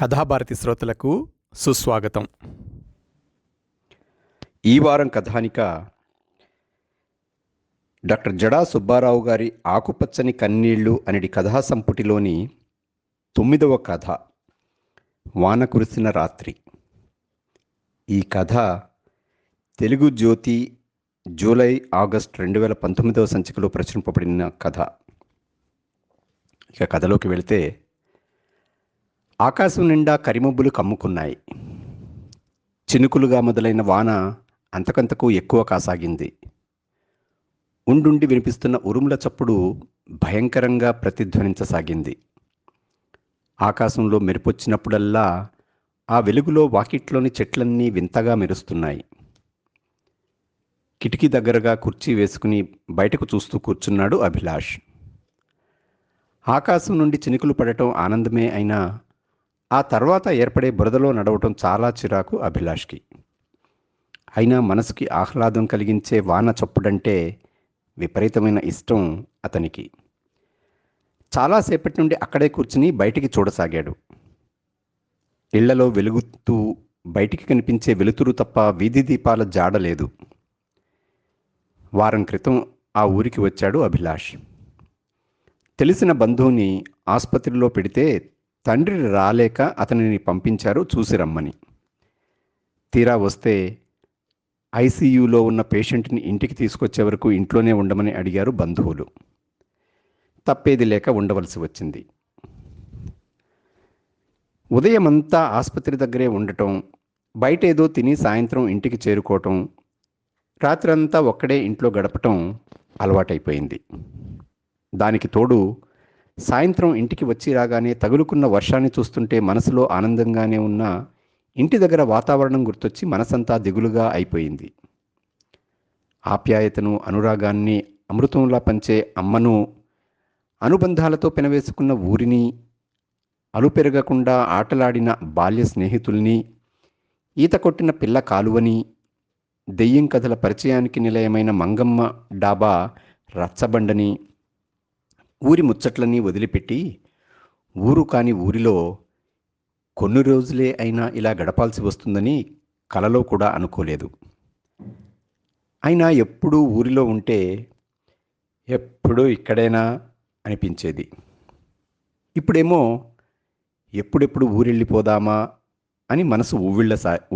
కథాభారతి శ్రోతలకు సుస్వాగతం. ఈ వారం కథానిక డాక్టర్ జడా సుబ్బారావు గారి ఆకుపచ్చని కన్నీళ్లు అనేది కథా సంపుటిలోని 9వ కథ వాన కురిసిన రాత్రి. ఈ కథ తెలుగు జ్యోతి జూలై ఆగస్ట్ 2019వ సంచికలో ప్రచురింపబడిన కథ. ఇక కథలోకి వెళితే, ఆకాశం నిండా కరిమబ్బులు కమ్ముకున్నాయి. చినుకులుగా మొదలైన వాన అంతకంతకు ఎక్కువ కాసాగింది. ఉండుండి వినిపిస్తున్న ఉరుముల చప్పుడు భయంకరంగా ప్రతిధ్వనించసాగింది. ఆకాశంలో మెరుపొచ్చినప్పుడల్లా ఆ వెలుగులో వాకిట్లోని చెట్లన్నీ వింతగా మెరుస్తున్నాయి. కిటికీ దగ్గరగా కుర్చీ వేసుకుని బయటకు చూస్తూ కూర్చున్నాడు అభిలాష్. ఆకాశం నుండి చినుకులు పడటం ఆనందమే అయినా ఆ తర్వాత ఏర్పడే బురదలో నడవటం చాలా చిరాకు అభిలాష్కి. అయినా మనసుకి ఆహ్లాదం కలిగించే వాన చప్పుడంటే విపరీతమైన ఇష్టం అతనికి. చాలాసేపటి నుండి అక్కడే కూర్చుని బయటికి చూడసాగాడు. ఇళ్లలో వెలుగుతూ బయటికి కనిపించే వెలుతురు తప్ప వీధి దీపాల జాడలేదు. వారం క్రితం ఆ ఊరికి వచ్చాడు అభిలాష్. తెలిసిన బంధువుని ఆసుపత్రిలో పెడితే తండ్రి రాలేక అతనిని పంపించారు చూసి రమ్మని. తీరా వస్తే ఐసీయూలో ఉన్న పేషెంట్ని ఇంటికి తీసుకొచ్చే వరకు ఇంట్లోనే ఉండమని అడిగారు బంధువులు. తప్పేది లేక ఉండవలసి వచ్చింది. ఉదయమంతా ఆసుపత్రి దగ్గరే ఉండటం, బయటేదో తిని సాయంత్రం ఇంటికి చేరుకోవటం, రాత్రంతా ఒక్కడే ఇంట్లో గడపటం అలవాటైపోయింది. దానికి తోడు సాయంత్రం ఇంటికి వచ్చి రాగానే తగులుకున్న వర్షాన్ని చూస్తుంటే మనసులో ఆనందంగానే ఉన్న ఇంటి దగ్గర వాతావరణం గుర్తొచ్చి మనసంతా దిగులుగా అయిపోయింది. ఆప్యాయతను, అనురాగాన్ని అమృతంలా పంచే అమ్మను, అనుబంధాలతో పెనవేసుకున్న ఊరిని, అలుపెరగకుండా ఆటలాడిన బాల్య స్నేహితుల్ని, ఈత కొట్టిన పిల్ల కాలువని, దెయ్యం కథల పరిచయానికి నిలయమైన మంగమ్మ డాబా రచ్చబండని, ఊరి ముచ్చట్లన్నీ వదిలిపెట్టి ఊరు కాని ఊరిలో కొన్ని రోజులే అయినా ఇలా గడపాల్సి వస్తుందని కలలో కూడా అనుకోలేదు. అయినా ఎప్పుడూ ఊరిలో ఉంటే ఎప్పుడూ ఇక్కడేనా అనిపించేది. ఇప్పుడేమో ఎప్పుడెప్పుడు ఊరెళ్ళిపోదామా అని మనసు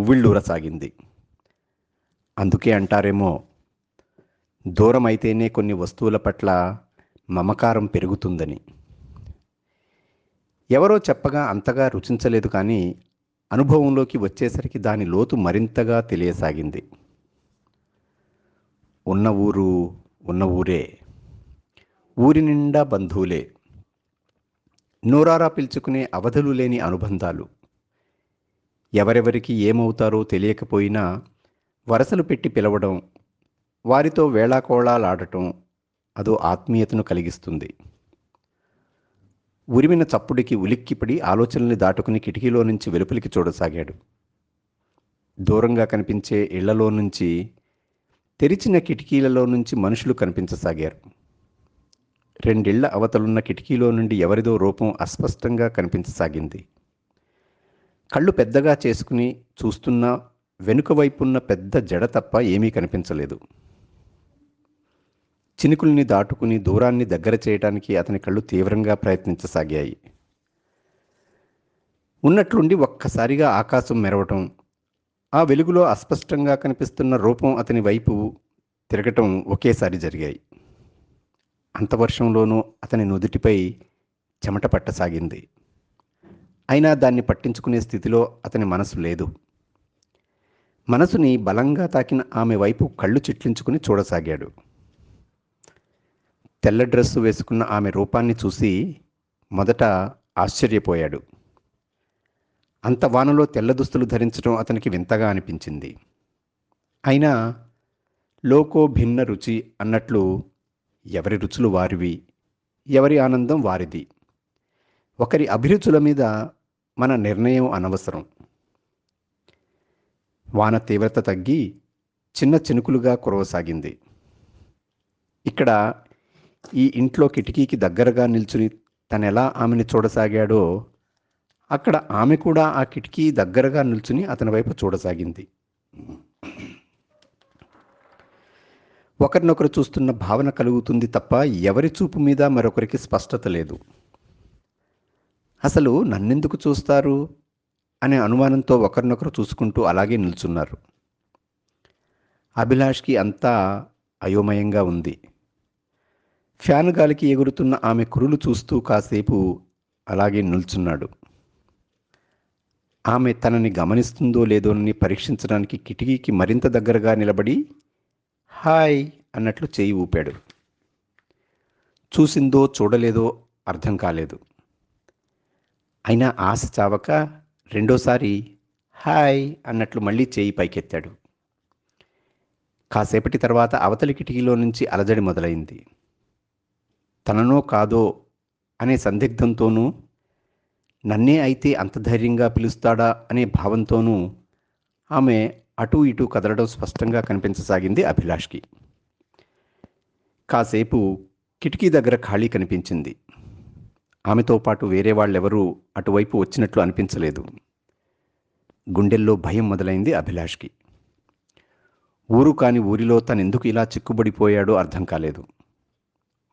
ఉవ్విళ్ళూరసాగింది. అందుకే అంటారేమో, దూరం అయితేనే కొన్ని వస్తువుల పట్ల మమకారం పెరుగుతుందని. ఎవరో చెప్పగా అంతగా రుచించలేదు, కానీ అనుభవంలోకి వచ్చేసరికి దాని లోతు మరింతగా తెలియసాగింది. ఉన్న ఊరు ఉన్న ఊరే, ఊరి నిండా బంధువులే, నోరారా పిలుచుకునే అవధులు లేని అనుబంధాలు. ఎవరెవరికి ఏమవుతారో తెలియకపోయినా వరసలు పెట్టి పిలవడం, వారితో వేళాకోళాలాడటం అదో ఆత్మీయతను కలిగిస్తుంది. ఉరిమిన చప్పుడికి ఉలిక్కిపడి ఆలోచనల్ని దాటుకుని కిటికీలో నుంచి వెలుపలికి చూడసాగాడు. దూరంగా కనిపించే ఇళ్లలో నుంచి, తెరిచిన కిటికీలలో నుంచి మనుషులు కనిపించసాగారు. రెండిళ్ల అవతలున్న కిటికీలో నుండి ఎవరిదో రూపం అస్పష్టంగా కనిపించసాగింది. కళ్ళు పెద్దగా చేసుకుని చూస్తున్న వెనుక వైపున్న పెద్ద జడ తప్ప ఏమీ కనిపించలేదు. చినుకుల్ని దాటుకుని దూరాన్ని దగ్గర చేయడానికి అతని కళ్ళు తీవ్రంగా ప్రయత్నించసాగాయి. ఉన్నట్లుండి ఒక్కసారిగా ఆకాశం మెరవటం, ఆ వెలుగులో అస్పష్టంగా కనిపిస్తున్న రూపం అతని వైపు తిరగటం ఒకేసారి జరిగాయి. అంత వర్షంలోనూ అతని నుదుటిపై చెమట పట్టసాగింది. అయినా దాన్ని పట్టించుకునే స్థితిలో అతని మనసు లేదు. మనసుని బలంగా తాకిన ఆమె వైపు కళ్ళు చిట్లించుకుని చూడసాగాడు. తెల్ల డ్రెస్సు వేసుకున్న ఆమె రూపాన్ని చూసి మొదట ఆశ్చర్యపోయాడు. అంత వానలో తెల్ల దుస్తులు ధరించడం అతనికి వింతగా అనిపించింది. అయినా లోకో భిన్న రుచి అన్నట్లు ఎవరి రుచులు వారివి, ఎవరి ఆనందం వారిది. ఒకరి అభిరుచుల మీద మన నిర్ణయం అనవసరం. వాన తీవ్రత తగ్గి చిన్న చినుకులుగా కురవసాగింది. ఇక్కడ ఈ ఇంట్లో కిటికీకి దగ్గరగా నిల్చుని తనెలా ఆమెను చూడసాగాడో అక్కడ ఆమె కూడా ఆ కిటికీ దగ్గరగా నిల్చుని అతని వైపు చూడసాగింది. ఒకరినొకరు చూస్తున్న భావన కలుగుతుంది తప్ప ఎవరి చూపు మీద మరొకరికి స్పష్టత లేదు. అసలు నన్నెందుకు చూస్తారు అనే అనుమానంతో ఒకరినొకరు చూసుకుంటూ అలాగే నిల్చున్నారు. అభిలాష్కి అంతా అయోమయంగా ఉంది. ఫ్యాను గాలికి ఎగురుతున్న ఆమె కురులు చూస్తూ కాసేపు అలాగే నిల్చున్నాడు. ఆమె తనని గమనిస్తుందో లేదోనని పరీక్షించడానికి కిటికీకి మరింత దగ్గరగా నిలబడి హాయ్ అన్నట్లు చేయి ఊపాడు. చూసిందో చూడలేదో అర్థం కాలేదు. అయినా ఆశ చావక రెండోసారి హాయ్ అన్నట్లు మళ్ళీ చేయి పైకెత్తాడు. కాసేపటి తర్వాత అవతలి కిటికీలో నుంచి అలజడి మొదలైంది. తననో కాదో అనే సందిగ్ధంతోనూ, నన్నే అయితే అంత ధైర్యంగా పిలుస్తాడా అనే భావంతోనూ ఆమె అటూ ఇటూ కదలడం స్పష్టంగా కనిపించసాగింది అభిలాష్కి. కాసేపు కిటికీ దగ్గర ఖాళీ కనిపించింది. ఆమెతో పాటు వేరే వాళ్ళెవరూ అటువైపు వచ్చినట్లు అనిపించలేదు. గుండెల్లో భయం మొదలైంది అభిలాష్కి. ఊరు కాని ఊరిలో తనెందుకు ఇలా చిక్కుబడిపోయాడో అర్థం కాలేదు.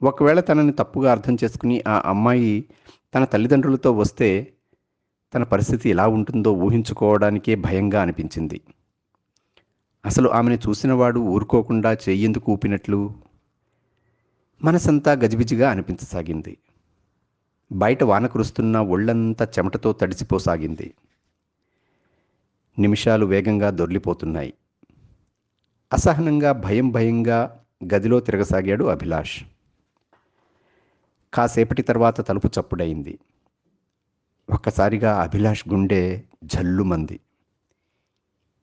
ఒకవేళ తనని తప్పుగా అర్థం చేసుకుని ఆ అమ్మాయి తన తల్లిదండ్రులతో వస్తే తన పరిస్థితి ఎలా ఉంటుందో ఊహించుకోవడానికే భయంగా అనిపించింది. అసలు ఆమెను చూసినవాడు ఊరుకోకుండా చెయ్యెందుకు ఊపినట్లు? మనసంతా గజిబిజిగా అనిపించసాగింది. బయట వాన కురుస్తున్న ఒళ్ళంతా చెమటతో తడిసిపోసాగింది. నిమిషాలు వేగంగా దొర్లిపోతున్నాయి. అసహనంగా భయంగా గదిలో తిరగసాగాడు అభిలాష్. కాసేపటి తర్వాత తలుపు చప్పుడయింది. ఒక్కసారిగా అభిలాష్ గుండె జల్లుమంది.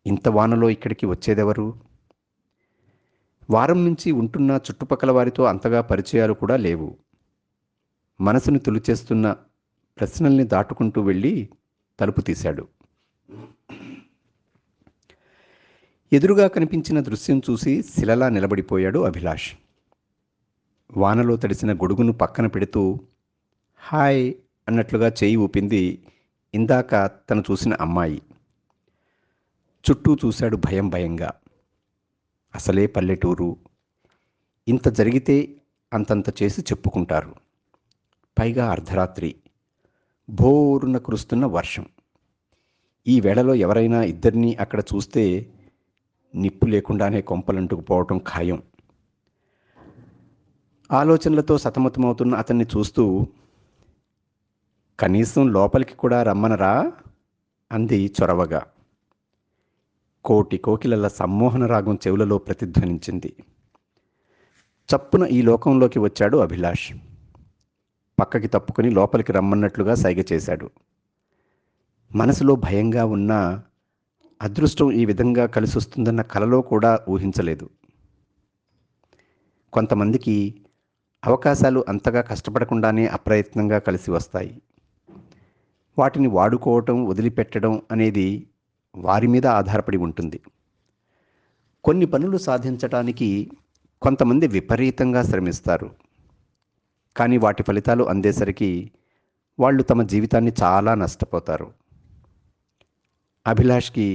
ఇంత వానలో ఇక్కడికి వచ్చేదెవరు? వారం నుంచి ఉంటున్న చుట్టుపక్కల వారితో అంతగా పరిచయాలు కూడా లేవు. మనసును తొలిచేస్తున్న ప్రశ్నల్ని దాటుకుంటూ వెళ్ళి తలుపు తీశాడు. ఎదురుగా కనిపించిన దృశ్యం చూసి శిలలా నిలబడిపోయాడు అభిలాష్. వానలో తడిసిన గొడుగును పక్కన పెడుతూ హాయ్ అన్నట్లుగా చేయి ఊపింది ఇందాక తను చూసిన అమ్మాయి. చుట్టూ చూశాడు భయంగా. అసలే పల్లెటూరు. ఇంత జరిగితే అంతంత చేసి చెప్పుకుంటారు. పైగా అర్ధరాత్రి, భోరున కురుస్తున్న వర్షం. ఈ వేళలో ఎవరైనా ఇద్దరినీ అక్కడ చూస్తే నిప్పు లేకుండానే కొంపలంటుకుపోవటం ఖాయం. ఆలోచనలతో సతమతమవుతున్న అతన్ని చూస్తూ కనీసం లోపలికి కూడా రమ్మనరా అంది చొరవగా. కోటి కోకిలల సమ్మోహన రాగం చెవులలో ప్రతిధ్వనించింది. చప్పున ఈ లోకంలోకి వచ్చాడు అభిలాష్. పక్కకి తప్పుకొని లోపలికి రమ్మన్నట్లుగా సైగ చేశాడు. మనసులో భయంగా ఉన్న అదృష్టం ఈ విధంగా కలిసొస్తుందన్న కలలో కూడా ఊహించలేదు. కొంతమందికి అవకాశాలు అంతగా కష్టపడకుండానే అప్రయత్నంగా కలిసి వస్తాయి. వాటిని వాడుకోవటం, వదిలిపెట్టడం అనేది వారి మీద ఆధారపడి ఉంటుంది. కొన్ని పనులు సాధించటానికి కొంతమంది విపరీతంగా శ్రమిస్తారు. కానీ వాటి ఫలితాలు అందేసరికి వాళ్ళు తమ జీవితాన్ని చాలా నష్టపోతారు. అభిలాష్కి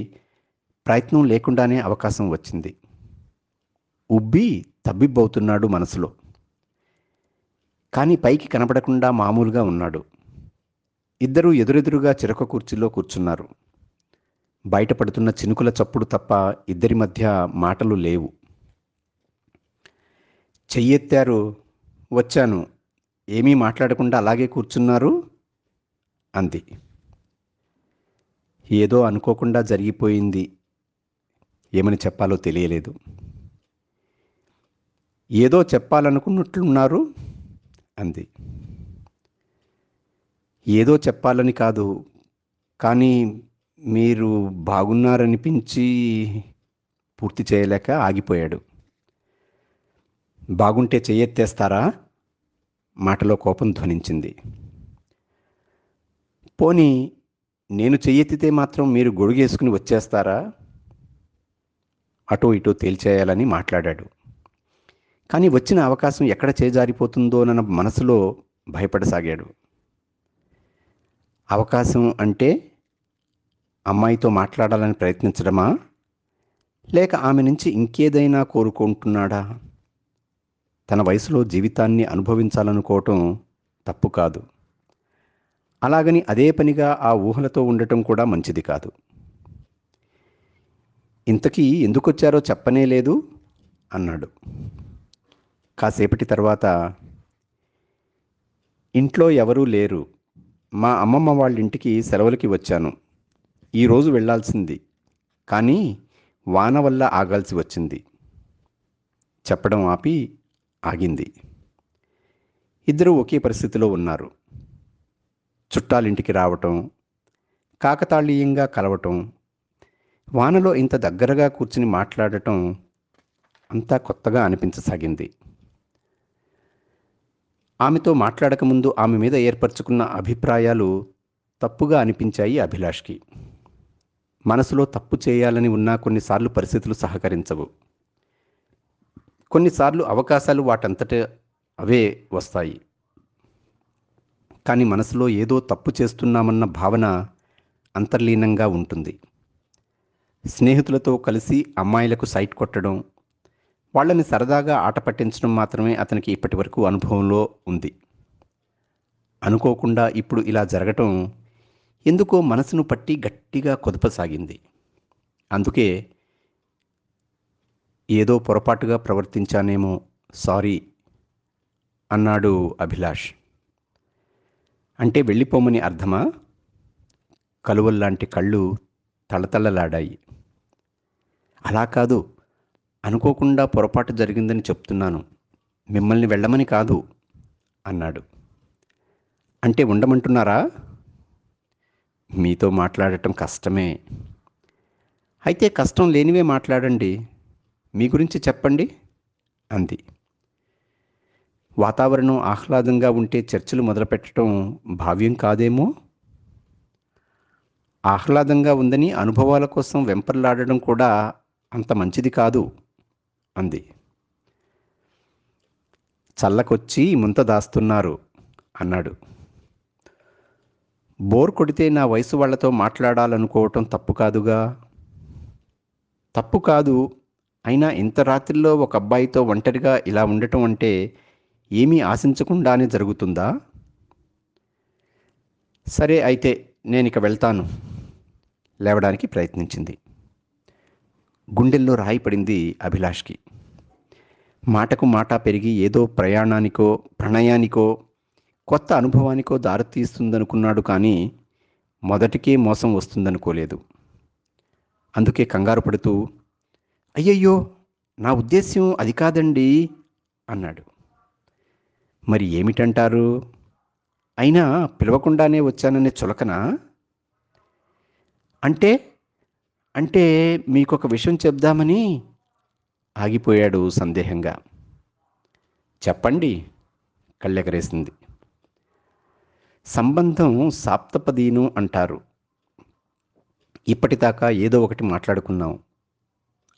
ప్రయత్నం లేకుండానే అవకాశం వచ్చింది. ఉబ్బి తబ్బిబ్బవుతున్నాడు మనసులో. కానీ పైకి కనబడకుండా మామూలుగా ఉన్నాడు. ఇద్దరూ ఎదురెదురుగా చిరక కుర్చీలో కూర్చున్నారు. బయటపడుతున్న చినుకుల చప్పుడు తప్ప ఇద్దరి మధ్య మాటలు లేవు. చెయ్యెత్తారు, వచ్చాను, ఏమీ మాట్లాడకుండా అలాగే కూర్చున్నారు అంది. ఏదో అనుకోకుండా జరిగిపోయింది. ఏమని చెప్పాలో తెలియలేదు. ఏదో చెప్పాలనుకున్నట్లున్నారు అంది. ఏదో చెప్పాలని కాదు, కానీ మీరు బాగున్నారనిపించి పూర్తి చేయలేక ఆగిపోయాడు. బాగుంటే చెయ్యెత్తేస్తారా? మాటలో కోపం ధ్వనించింది. పోనీ నేను చెయ్యెత్తితే మాత్రం మీరు గొడుగేసుకుని వచ్చేస్తారా? అటో ఇటో తేల్చేయాలని మాట్లాడాడు. కానీ వచ్చిన అవకాశం ఎక్కడ చేజారిపోతుందోనన్న మనసులో భయపడసాగాడు. అవకాశం అంటే అమ్మాయితో మాట్లాడాలని ప్రయత్నించడమా? లేక ఆమె నుంచి ఇంకేదైనా కోరుకుంటున్నాడా? తన వయసులో జీవితాన్ని అనుభవించాలనుకోవటం తప్పు కాదు. అలాగని అదే పనిగా ఆ ఊహలతో ఉండటం కూడా మంచిది కాదు. ఇంతకీ ఎందుకొచ్చారో చెప్పనే లేదు అన్నాడు. కాసేపటి తర్వాత, ఇంట్లో ఎవరూ లేరు. మా అమ్మమ్మ వాళ్ళింటికి సెలవులకి వచ్చాను. ఈరోజు వెళ్ళాల్సింది, కానీ వాన వల్ల ఆగాల్సి వచ్చింది. చెప్పడం ఆపి ఆగింది. ఇద్దరూ ఒకే పరిస్థితిలో ఉన్నారు. చుట్టాలింటికి రావటం, కాకతాళీయంగా కలవటం, వానలో ఇంత దగ్గరగా కూర్చుని మాట్లాడటం అంతా కొత్తగా అనిపించసాగింది. ఆమెతో మాట్లాడకముందు ఆమె మీద ఏర్పరచుకున్న అభిప్రాయాలు తప్పుగా అనిపించాయి అభిలాష్కి. మనసులో తప్పు చేయాలని ఉన్నా కొన్నిసార్లు పరిస్థితులు సహకరించవు. కొన్నిసార్లు అవకాశాలు వాటంతట అవే వస్తాయి. కానీ మనసులో ఏదో తప్పు చేస్తున్నామన్న భావన అంతర్లీనంగా ఉంటుంది. స్నేహితులతో కలిసి అమ్మాయిలకు సైట్ కొట్టడం, వాళ్ళని సరదాగా ఆట పట్టించడం మాత్రమే అతనికి ఇప్పటి వరకు అనుభవంలో ఉంది. అనుకోకుండా ఇప్పుడు ఇలా జరగటం ఎందుకో మనసును పట్టి గట్టిగా కుదపసాగింది. అందుకే ఏదో పొరపాటుగా ప్రవర్తించానేమో, సారీ అన్నాడు అభిలాష్. అంటే వెళ్ళిపోమని అర్థమా? కలువల్లాంటి కళ్ళు తళతళలాడాయి. అలా కాదు, అనుకోకుండా పొరపాటు జరిగిందని చెప్తున్నాను. మిమ్మల్ని వెళ్ళమని కాదు అన్నాడు. అంటే ఉండమంటున్నారా? మీతో మాట్లాడటం కష్టమే. అయితే కష్టం లేనివే మాట్లాడండి. మీ గురించి చెప్పండి అంది. వాతావరణం ఆహ్లాదంగా ఉంటే చర్చలు మొదలుపెట్టడం భావ్యం కాదేమో. ఆహ్లాదంగా ఉందని అనుభవాల కోసం వెంపర్లాడడం కూడా అంత మంచిది కాదు అంది. చల్లకొచ్చి ముంత దాస్తున్నారు అన్నాడు. బోర్ కొడితే నా వయసు వాళ్లతో మాట్లాడాలనుకోవటం తప్పు కాదుగా. తప్పు కాదు. అయినా ఇంత రాత్రిలో ఒక అబ్బాయితో ఒంటరిగా ఇలా ఉండటం అంటే ఏమీ ఆశించకుండానే జరుగుతుందా? సరే అయితే నేనిక వెళ్తాను. లేవడానికి ప్రయత్నించింది. గుండెల్లో రాయి పడింది అభిలాష్కి. మాటకు మాట పెరిగి ఏదో ప్రయాణానికో ప్రణయానికో కొత్త అనుభవానికో దారితీస్తుందనుకున్నాడు, కానీ మొదటికే మోసం వస్తుందనుకోలేదు. అందుకే కంగారు పడుతూ, అయ్యయ్యో, నా ఉద్దేశ్యం అది కాదండి అన్నాడు. మరి ఏమిటంటారు? అయినా పిలవకుండానే వచ్చాననే చులకనా? అంటే అంటే మీకొక విషయం చెప్దామని ఆగిపోయాడు సందేహంగా. చెప్పండి కళ్ళెగరేసింది. సంబంధం సాప్తపదీను అంటారు. ఇప్పటిదాకా ఏదో ఒకటి మాట్లాడుకున్నాం.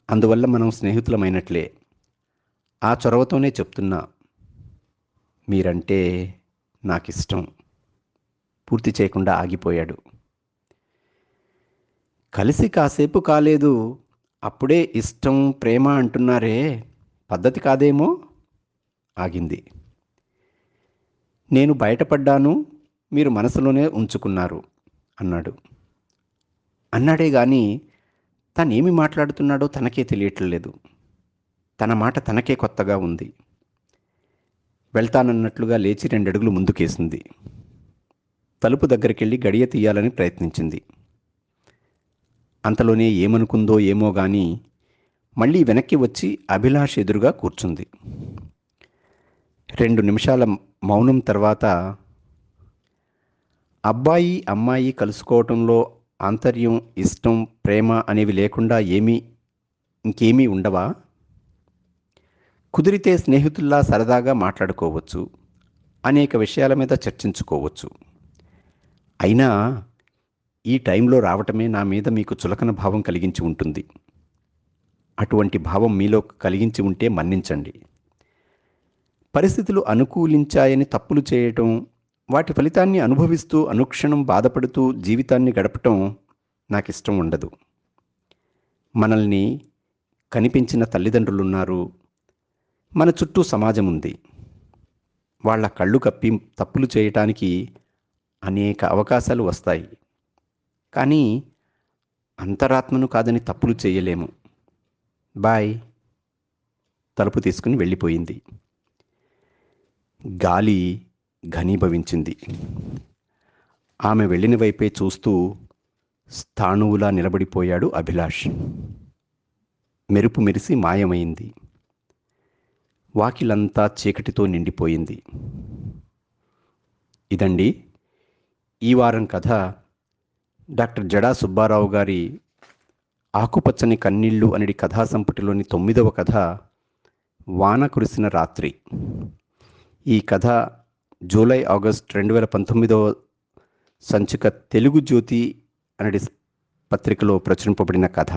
అందువల్ల మనం స్నేహితులమైనట్లే. ఆ చొరవతోనే చెప్తున్నా. మీరంటే నాకిష్టం. పూర్తి చేయకుండా ఆగిపోయాడు. కలిసి కాసేపు కాలేదు, అప్పుడే ఇష్టం ప్రేమ అంటున్నారే, పద్ధతి కాదేమో. ఆగింది. నేను బయటపడ్డాను, మీరు మనసులోనే ఉంచుకున్నారు అన్నాడు. అన్నాడే గాని తనేమి మాట్లాడుతున్నాడో తనకే తెలియట్లేదు. తన మాట తనకే కొత్తగా ఉంది. వెళ్తానన్నట్లుగా లేచి 2 అడుగులు ముందుకేసింది. తలుపు దగ్గరికెళ్ళి గడియ తీయాలని ప్రయత్నించింది. అంతలోనే ఏమనుకుందో ఏమో గాని మళ్ళీ వెనక్కి వచ్చి అభిలాష్ ఎదురుగా కూర్చుంది. 2 నిమిషాల మౌనం తర్వాత, అబ్బాయి అమ్మాయి కలుసుకోవటంలో ఆంతర్యం, ఇష్టం, ప్రేమ అనేవి లేకుండా ఇంకేమీ ఉండవా? కుదిరితే స్నేహితుల్లా సరదాగా మాట్లాడుకోవచ్చు, అనేక విషయాల మీద చర్చించుకోవచ్చు. అయినా ఈ టైంలో రావటమే నా మీద మీకు చులకన భావం కలిగించి ఉంటుంది. అటువంటి భావం మీలో కలిగించి ఉంటే మన్నించండి. పరిస్థితులు అనుకూలించాయని తప్పులు చేయటం, వాటి ఫలితాన్ని అనుభవిస్తూ అనుక్షణం బాధపడుతూ జీవితాన్ని గడపటం నాకిష్టం ఉండదు. మనల్ని కనిపించిన తల్లిదండ్రులున్నారు, మన చుట్టూ సమాజం ఉంది. వాళ్ళ కళ్ళు కప్పి తప్పులు చేయటానికి అనేక అవకాశాలు వస్తాయి. కానీ అంతరాత్మను కాదని తప్పులు చేయలేము. బాయ్. తలుపు తీసుకుని వెళ్ళిపోయింది. గాలి ఘనీభవించింది. ఆమె వెళ్ళిన వైపే చూస్తూ స్థాణువులా నిలబడిపోయాడు అభిలాష్. మెరుపు మెరిసి మాయమైంది. వాకిలంతా చీకటితో నిండిపోయింది. ఇదండి ఈ వారం కథ. డాక్టర్ జడా సుబ్బారావు గారి ఆకుపచ్చని కన్నీళ్ళు అనేది కథా సంపుటిలోని 9వ కథ వాన కురిసిన రాత్రి. ఈ కథ జూలై ఆగస్ట్ 2019 సంచిక తెలుగు జ్యోతి అనేది పత్రికలో ప్రచురింపబడిన కథ.